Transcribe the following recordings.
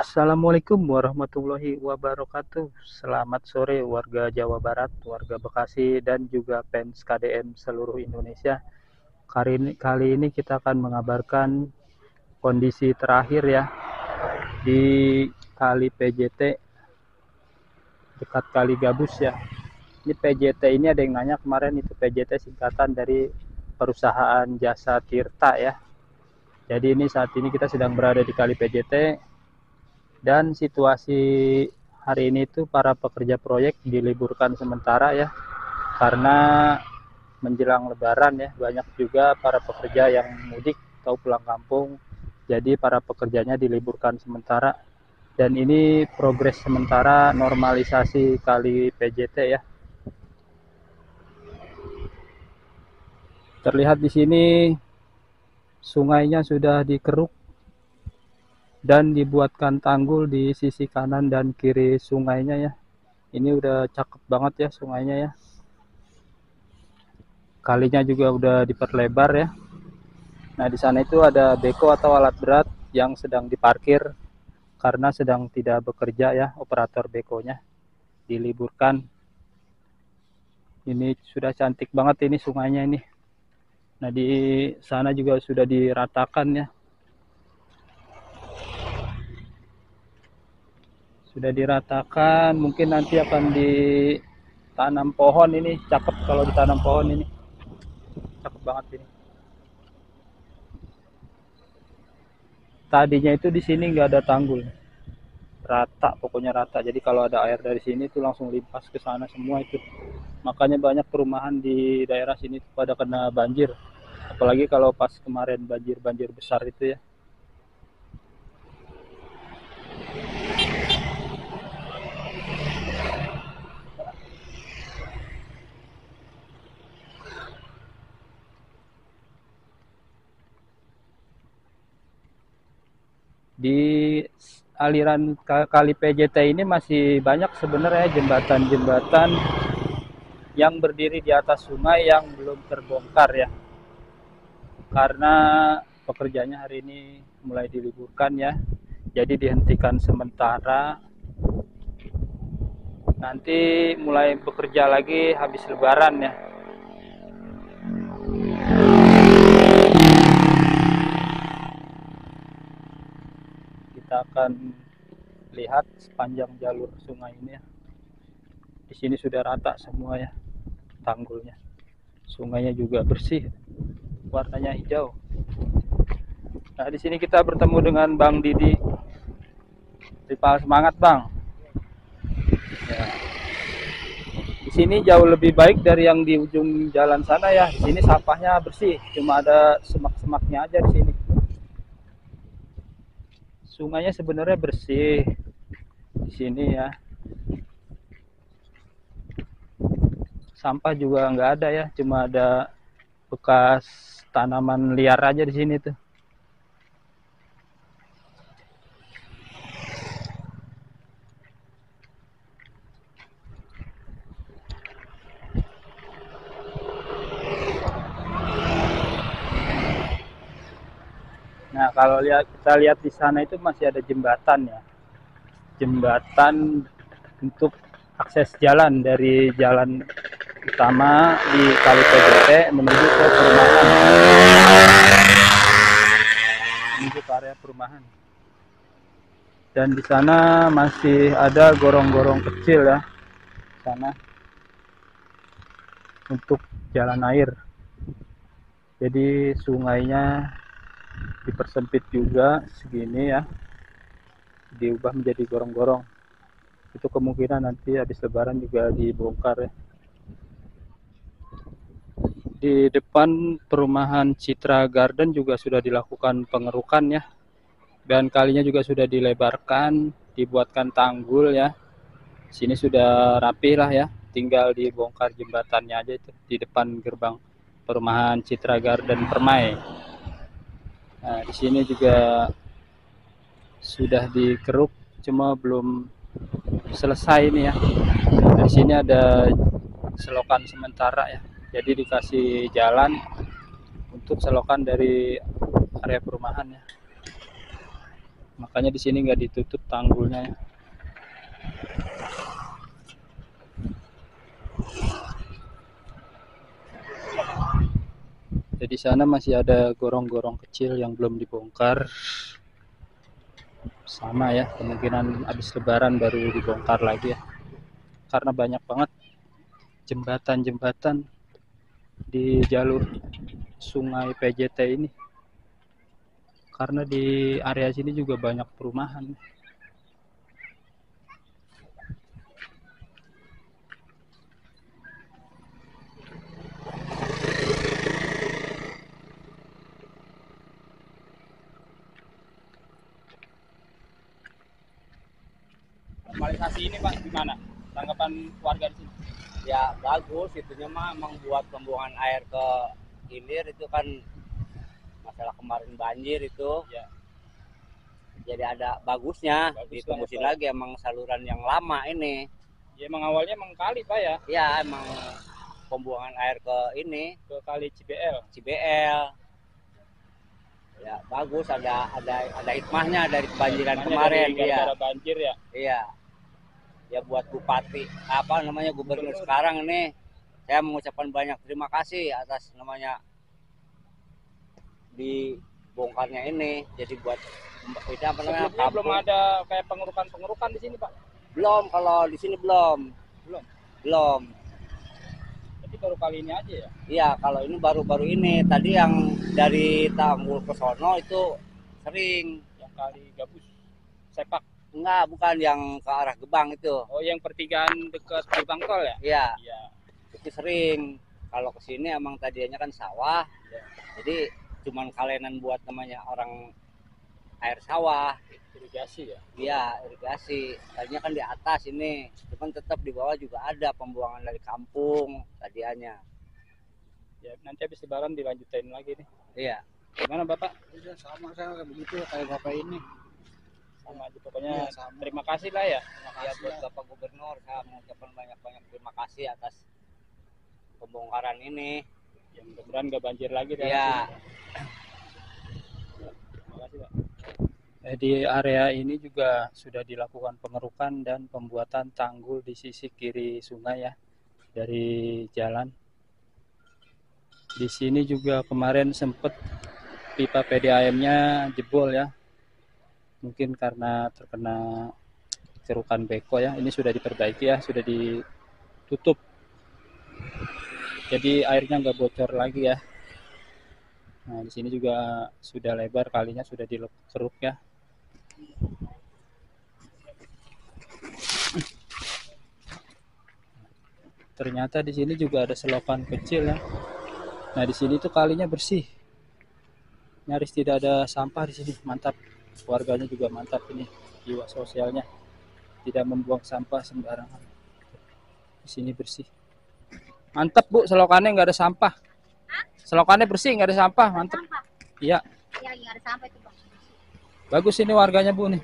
Assalamualaikum warahmatullahi wabarakatuh. Selamat sore warga Jawa Barat, warga Bekasi, dan juga fans KDM seluruh Indonesia. Kali ini kita akan mengabarkan kondisi terakhir ya di Kali PJT dekat Kali Gabus ya. Ini PJT ini ada yang nanya kemarin, itu PJT singkatan dari Perusahaan Jasa Tirta ya. Jadi ini saat ini kita sedang berada di Kali PJT. Dan situasi hari ini tuh para pekerja proyek diliburkan sementara ya, karena menjelang lebaran ya, banyak juga para pekerja yang mudik atau pulang kampung. Jadi para pekerjanya diliburkan sementara. Dan ini progres sementara normalisasi Kali PJT ya. Terlihat di sini sungainya sudah dikeruk dan dibuatkan tanggul di sisi kanan dan kiri sungainya ya. Ini udah cakep banget ya sungainya ya. Kalinya juga udah diperlebar ya. Nah, di sana itu ada beko atau alat berat yang sedang diparkir karena sedang tidak bekerja ya, operator bekonya diliburkan. Ini sudah cantik banget ini sungainya ini. Nah, di sana juga sudah diratakan ya. Sudah diratakan, mungkin nanti akan ditanam pohon ini, cakep kalau ditanam pohon ini. Cakep banget ini. Tadinya itu di sini nggak ada tanggul, rata, pokoknya rata. Jadi kalau ada air dari sini itu langsung limpas ke sana semua itu. Makanya banyak perumahan di daerah sini pada kena banjir. Apalagi kalau pas kemarin banjir besar itu ya. Di aliran Kali PJT ini masih banyak sebenarnya jembatan-jembatan yang berdiri di atas sungai yang belum terbongkar ya. Karena pekerjaannya hari ini mulai diliburkan ya. Jadi dihentikan sementara. Nanti mulai bekerja lagi habis lebaran ya. Kita akan lihat sepanjang jalur sungai ini ya. Di sini sudah rata semua ya tanggulnya. Sungainya juga bersih, warnanya hijau. Nah, di sini kita bertemu dengan Bang Didi. Ripal, semangat Bang. Ya. Di sini jauh lebih baik dari yang di ujung jalan sana ya. Di sini sampahnya bersih, cuma ada semak-semaknya aja di sini. Sungainya sebenarnya bersih di sini ya. Sampah juga nggak ada ya, cuma ada bekas tanaman liar aja di sini tuh. Nah, kalau kita lihat di sana itu masih ada jembatan ya. Jembatan untuk akses jalan dari jalan utama di Kali PJT menuju ke perumahan. Menuju ke area perumahan. Dan di sana masih ada gorong-gorong kecil ya. Sana untuk jalan air. Jadi sungainya dipersempit juga segini ya, diubah menjadi gorong-gorong. Itu kemungkinan nanti habis lebaran juga dibongkar ya. Di depan perumahan Citra Garden juga sudah dilakukan pengerukan ya, dan kalinya juga sudah dilebarkan, dibuatkan tanggul ya. Sini sudah rapi lah ya, tinggal dibongkar jembatannya aja itu di depan gerbang perumahan Citra Garden Permai. Nah, di sini juga sudah dikeruk, cuma belum selesai ini ya. Di sini ada selokan sementara ya. Jadi dikasih jalan untuk selokan dari area perumahan ya. Makanya di sini nggak ditutup tanggulnya ya. Jadi sana masih ada gorong-gorong kecil yang belum dibongkar. Sama ya, kemungkinan habis lebaran baru dibongkar lagi ya. Karena banyak banget jembatan-jembatan di jalur sungai PJT ini. Karena di area sini juga banyak perumahan. Normalisasi ini Pak gimana? Tanggapan warga di sini? Ya bagus, itunya mah emang buat pembuangan air ke hilir itu kan masalah kemarin banjir itu. Ya. Jadi ada bagusnya, Bagus ditembusin lah, lagi emang saluran yang lama ini. Ya emang awalnya emang kali Pak ya? Ya emang pembuangan air ke ini, Ke kali CBL. Ya bagus, ada hikmahnya dari kebanjiran kemarin. Gara-gara banjir ya. Iya. Ya buat bupati gubernur sekarang ini, saya mengucapkan banyak terima kasih atas namanya dibongkarnya ini. Jadi buat ini apa namanya, Sebelumnya belum ada kayak pengerukan di sini Pak? Belum, kalau di sini belum. Jadi baru kali ini aja ya? Iya, kalau ini baru-baru ini. Tadi yang dari Tanggul ke sono itu sering. Yang kali gabus sepak. Enggak, bukan yang ke arah Gebang itu. Oh, yang pertigaan dekat gerbang tol ya? Iya. Iya. Itu sering. Kalau ke sini emang tadinya kan sawah. Ya. Jadi cuman kalenan buat namanya orang air sawah. Irigasi ya? Iya, irigasi. Tadinya kan di atas ini. Cuman tetap di bawah juga ada pembuangan dari kampung tadinya. Ya, nanti habis lebaran dilanjutin lagi nih. Iya. Gimana Bapak? Iya, sama saya begitu kayak Bapak ini. Sama aja pokoknya. Iya, sama. Terima kasih lah ya. Ya buat Bapak Gubernur, saya mengucapkan banyak-banyak terima kasih atas pembongkaran ini. Ya, mudah-mudahan nggak banjir lagi. Iya. Terima kasih Pak. Di area ini juga sudah dilakukan pengerukan dan pembuatan tanggul di sisi kiri sungai ya, dari jalan. Di sini juga kemarin sempat pipa PDAM-nya jebol ya. Mungkin karena terkena kerukan beko ya. Ini sudah diperbaiki ya, sudah ditutup. Jadi airnya nggak bocor lagi ya. Nah, di sini juga sudah lebar kalinya, sudah dikeruk ya. Ternyata di sini juga ada selokan kecil ya. Nah, di sini tuh kalinya bersih. Nyaris tidak ada sampah di sini. Mantap. Warganya juga mantap ini, jiwa sosialnya. Tidak membuang sampah sembarangan. Di sini bersih. Mantap Bu, selokannya nggak ada sampah. Selokannya bersih, nggak ada sampah, mantap. Iya. Iya, nggak ada sampah itu Bang. Bagus ini warganya Bu nih.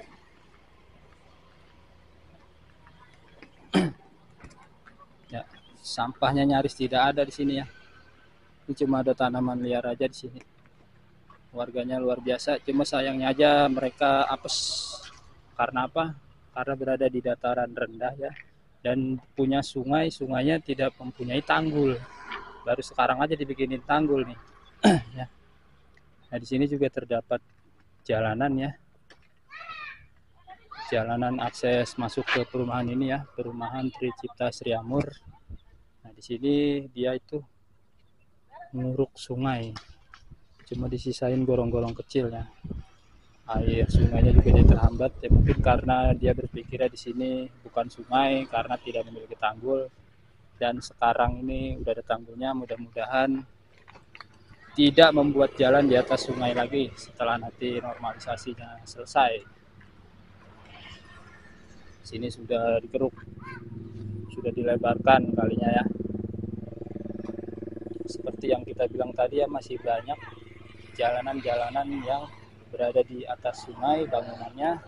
Ya, sampahnya nyaris tidak ada di sini ya. Ini cuma ada tanaman liar aja di sini. Warganya luar biasa, cuma sayangnya aja mereka apes. Karena apa? Karena berada di dataran rendah ya. Dan punya sungai, sungainya tidak mempunyai tanggul. Baru sekarang aja dibikinin tanggul nih. Ya. Nah, di sini juga terdapat jalanan ya. Jalanan akses masuk ke perumahan ini ya, perumahan Tricipta Sriamur. Nah, di sini dia itu nguruk sungai. Cuma disisain gorong-gorong kecil ya. Air sungainya juga jadi terhambat ya, mungkin karena dia berpikirnya di sini bukan sungai karena tidak memiliki tanggul. Dan sekarang ini udah ada tanggulnya, mudah-mudahan tidak membuat jalan di atas sungai lagi setelah nanti normalisasinya selesai. Sini sudah dikeruk, sudah dilebarkan kalinya ya. Seperti yang kita bilang tadi ya, masih banyak jalanan-jalanan yang berada di atas sungai bangunannya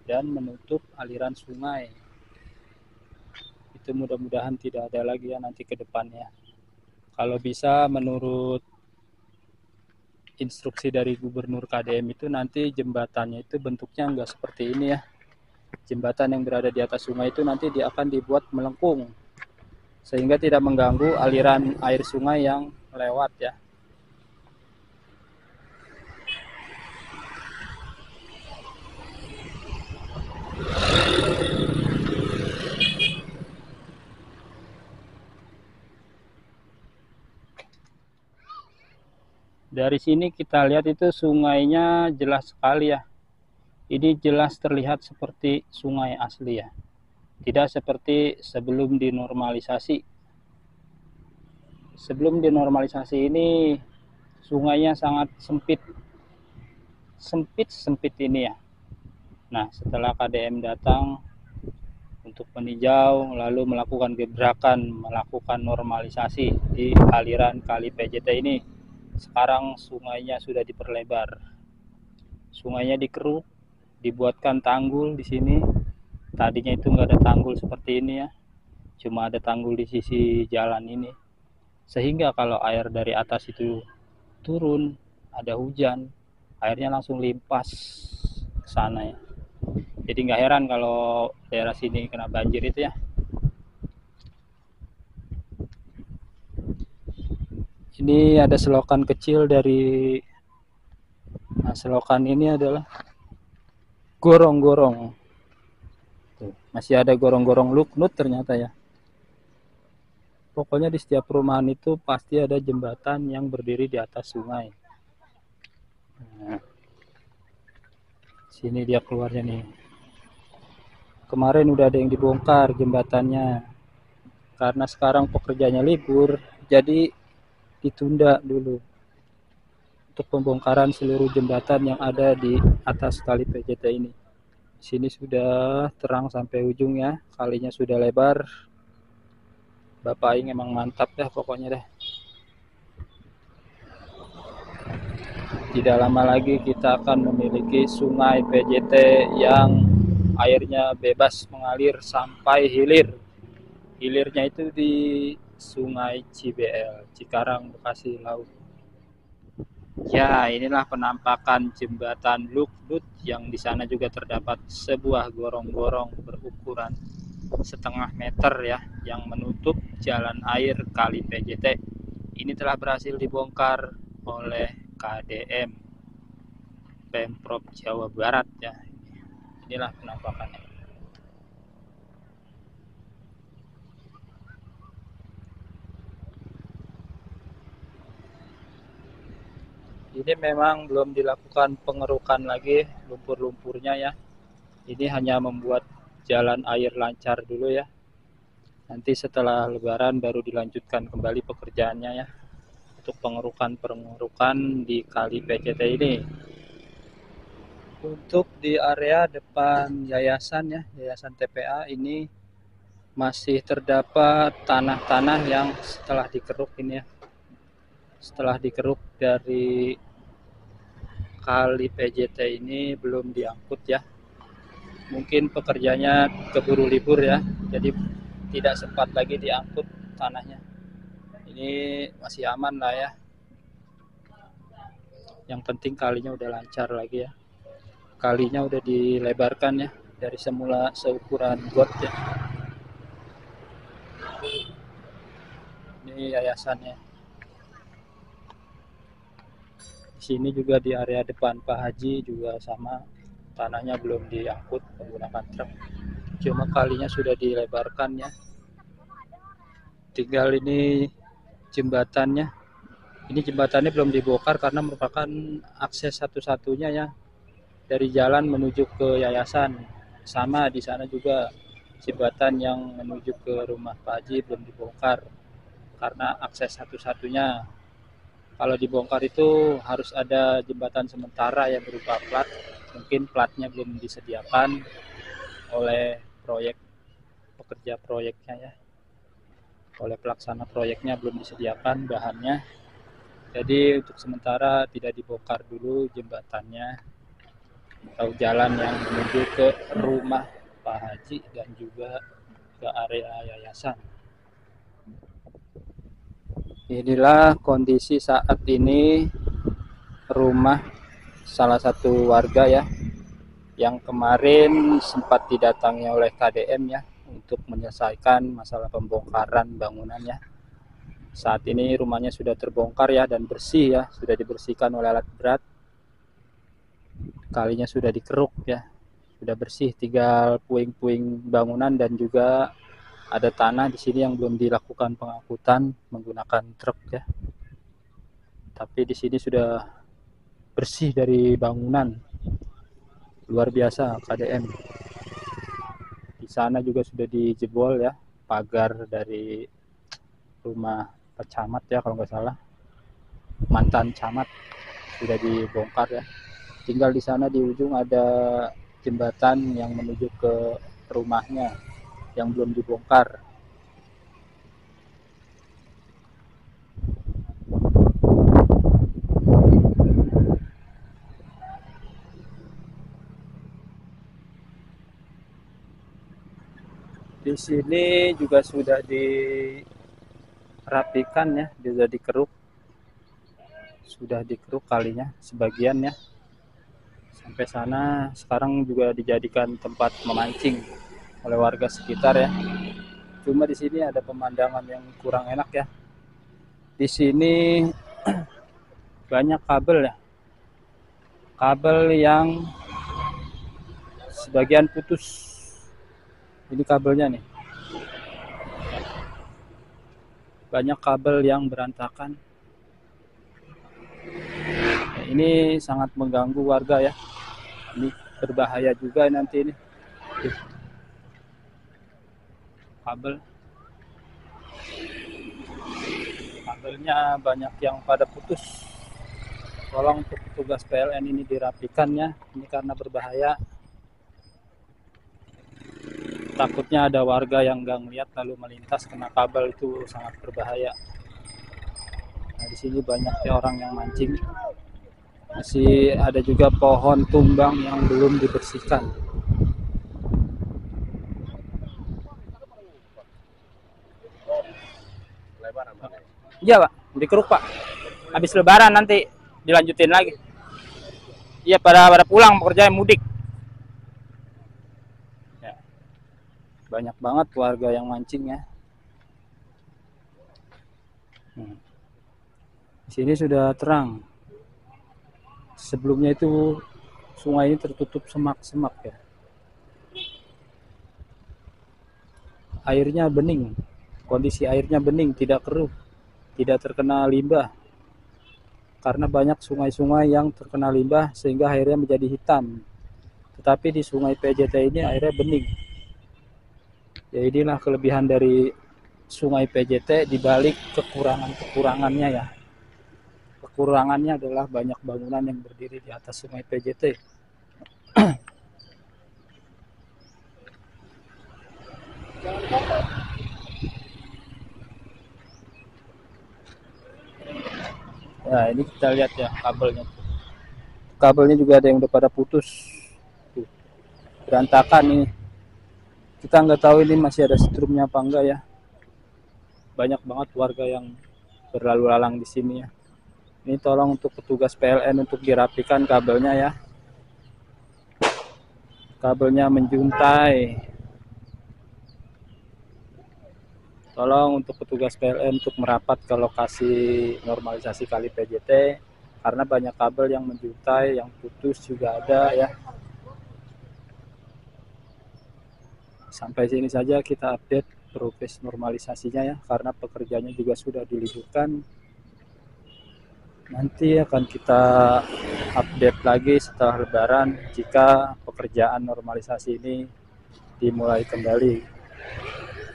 dan menutup aliran sungai. Itu mudah-mudahan tidak ada lagi ya nanti ke depannya. Kalau bisa menurut instruksi dari Gubernur KDM itu nanti jembatannya itu bentuknya enggak seperti ini ya. Jembatan yang berada di atas sungai itu nanti dia akan dibuat melengkung sehingga tidak mengganggu aliran air sungai yang lewat ya. Dari sini kita lihat itu sungainya jelas sekali ya. Ini jelas terlihat seperti sungai asli ya. Tidak seperti sebelum dinormalisasi. Sebelum dinormalisasi ini sungainya sangat sempit. Sempit ini ya. Nah, setelah KDM datang untuk meninjau lalu melakukan gebrakan, melakukan normalisasi di aliran Kali PJT ini. Sekarang sungainya sudah diperlebar. Sungainya dikeruk, dibuatkan tanggul di sini. Tadinya itu nggak ada tanggul seperti ini ya. Cuma ada tanggul di sisi jalan ini. Sehingga kalau air dari atas itu turun, ada hujan, airnya langsung limpas ke sana ya. Jadi nggak heran kalau daerah sini kena banjir itu ya. Ini ada selokan kecil dari, nah selokan ini adalah gorong-gorong. Masih ada gorong-gorong Luknut ternyata ya. Pokoknya di setiap perumahan itu pasti ada jembatan yang berdiri di atas sungai. Nah, sini dia keluarnya nih. Kemarin udah ada yang dibongkar jembatannya. Karena sekarang pekerjanya libur, jadi ditunda dulu untuk pembongkaran seluruh jembatan yang ada di atas Kali PJT ini. Di sini sudah terang sampai ujung ya, kalinya sudah lebar. Bapak Aing emang mantap dah pokoknya deh. Tidak lama lagi kita akan memiliki sungai PJT yang airnya bebas mengalir sampai hilir. Hilirnya itu di Sungai CBL, Cikarang, Bekasi Laut. Ya, inilah penampakan jembatan Luknut yang di sana juga terdapat sebuah gorong-gorong berukuran setengah meter ya, yang menutup jalan air Kali PJT. Ini telah berhasil dibongkar oleh KDM Pemprov Jawa Barat ya. Inilah penampakannya. Ini memang belum dilakukan pengerukan lagi lumpur-lumpurnya ya. Ini hanya membuat jalan air lancar dulu ya. Nanti setelah Lebaran baru dilanjutkan kembali pekerjaannya ya. Untuk pengerukan di Kali PJT ini. Untuk di area depan yayasan ya, Yayasan TPA ini masih terdapat tanah-tanah yang setelah dikeruk ini ya. Setelah dikeruk dari Kali PJT ini belum diangkut ya. Mungkin pekerjanya keburu libur ya, jadi tidak sempat lagi diangkut tanahnya. Ini masih aman lah ya. Yang penting kalinya udah lancar lagi ya. Kalinya udah dilebarkan ya, dari semula seukuran got ya. Ini yayasannya. Di sini juga di area depan Pak Haji juga sama, tanahnya belum diangkut menggunakan truk, cuma kalinya sudah dilebarkan ya. Tinggal ini jembatannya. Ini jembatannya belum dibongkar karena merupakan akses satu-satunya ya dari jalan menuju ke yayasan. Sama di sana juga jembatan yang menuju ke rumah Pak Haji belum dibongkar karena akses satu-satunya. Kalau dibongkar itu harus ada jembatan sementara yang berupa plat. Mungkin platnya belum disediakan oleh pekerja proyeknya ya. Oleh pelaksana proyeknya belum disediakan bahannya. Jadi untuk sementara tidak dibongkar dulu jembatannya atau jalan yang menuju ke rumah Pak Haji dan juga ke area yayasan. Inilah kondisi saat ini rumah salah satu warga ya, yang kemarin sempat didatangi oleh KDM ya untuk menyelesaikan masalah pembongkaran bangunannya. Saat ini rumahnya sudah terbongkar ya dan bersih ya, sudah dibersihkan oleh alat berat. Kalinya sudah dikeruk ya, sudah bersih, tinggal puing-puing bangunan dan juga ada tanah di sini yang belum dilakukan pengangkutan menggunakan truk ya. Tapi di sini sudah bersih dari bangunan. Luar biasa KDM. Di sana juga sudah dijebol ya, pagar dari rumah pecamat ya kalau nggak salah. Mantan camat sudah dibongkar ya. Tinggal di sana di ujung ada jembatan yang menuju ke rumahnya yang belum dibongkar. Di sini juga sudah dirapikan ya, sudah dikeruk kalinya sebagian ya. Sampai sana sekarang juga dijadikan tempat memancing oleh warga sekitar ya. Cuma di sini ada pemandangan yang kurang enak ya. Di sini banyak kabel ya. Kabel yang sebagian putus. Ini kabelnya nih. Banyak kabel yang berantakan. Ini sangat mengganggu warga ya. Ini berbahaya juga nanti ini. Kabelnya banyak yang pada putus. Tolong untuk petugas PLN ini dirapikan ya. Ini karena berbahaya. Takutnya ada warga yang nggak ngeliat lalu melintas kena kabel, itu sangat berbahaya. Nah, di sini banyaknya orang yang mancing. Masih ada juga pohon tumbang yang belum dibersihkan. Iya Pak, dikeruk Pak. Habis lebaran nanti dilanjutin lagi. Iya, pada pulang pekerja mudik. Ya. Banyak banget warga yang mancing ya. Di sini sudah terang. Sebelumnya itu sungai ini tertutup semak-semak ya. Airnya bening. Kondisi airnya bening, tidak keruh, tidak terkena limbah. Karena banyak sungai-sungai yang terkena limbah sehingga airnya menjadi hitam. Tetapi di sungai PJT ini airnya bening. Ya, inilah kelebihan dari sungai PJT dibalik kekurangannya ya. Kekurangannya adalah banyak bangunan yang berdiri di atas sungai PJT. Nah, ini kita lihat ya kabelnya. Kabelnya juga ada yang udah pada putus. Tuh, berantakan ini. Kita nggak tahu ini masih ada setrumnya apa enggak ya. Banyak banget warga yang berlalu lalang di sini ya. Ini tolong untuk petugas PLN untuk dirapikan kabelnya ya. Kabelnya menjuntai. Tolong untuk petugas PLN untuk merapat ke lokasi normalisasi kali PJT. Karena banyak kabel yang menjuntai, yang putus juga ada ya. Sampai sini saja kita update progres normalisasinya ya. Karena pekerjaannya juga sudah diliburkan. Nanti akan kita update lagi setelah Lebaran jika pekerjaan normalisasi ini dimulai kembali.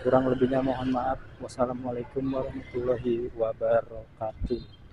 Kurang lebihnya mohon maaf. Wassalamualaikum warahmatullahi wabarakatuh.